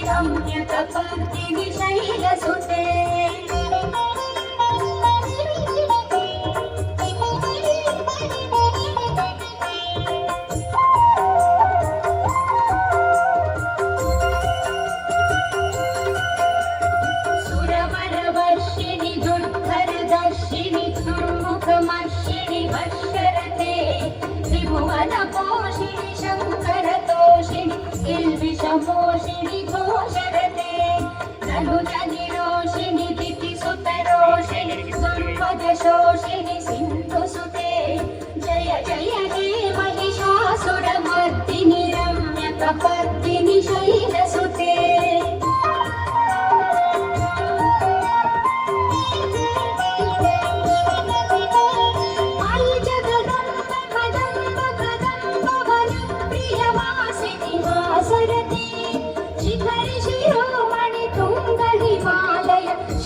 रम्यकपर्दिनि शैलसुते सुरवरवर्षिणि दुर्धरदर्शिनि दुर्मुखमर्षिणि वर्षरते त्रिभुवनपोषिणि शङ्करतोषिणि किल्बिषमोषिणि घोषरते धनुजनिरोषिणि दितिसुतरोषिणि दुर्पदशोषिणि सिन्धुसुते जय जय हे महिषासुरमर्दिनि रम्यकपर्दिनि शैलसुते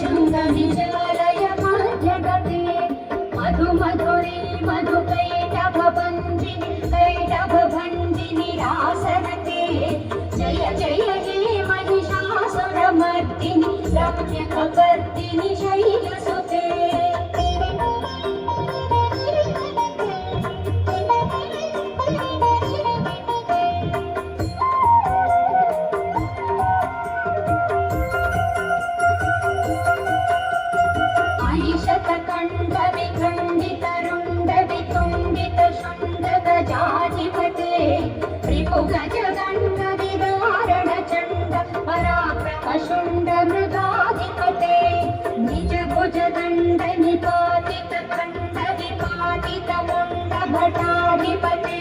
शृङ्गनिजालय मध्यगते मधुमधुरे मधुकैटभभञ्जिनि कैटभभञ्जिनि रासरते जय जय हे महिषासुरमर्दिनि रम्यकपर्दिनि शैलसुते शतकण्डविखण्डितरुण्डवितुण्डितशृण्डगजाधिपते रिपुगजगण्डविदारणचण्ड पराक्रमशुण्डमृगाधिपते निजभुजदण्डनिपातितखण्डविपातितमुण्डभटाधिपते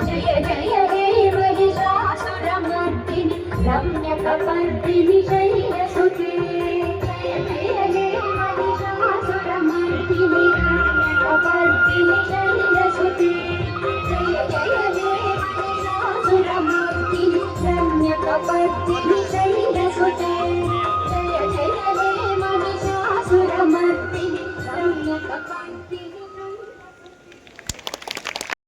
जय जय हे महिषासुरमर्दिनि रम्यकपर्दिनि शैलसुते जय जय हे महिषासुरमर्दिनि रम्यकपर्दिनि शैलसुते जय जय हे महिषासुरमर्दिनि रम्यकपर्दिनि शैलसुते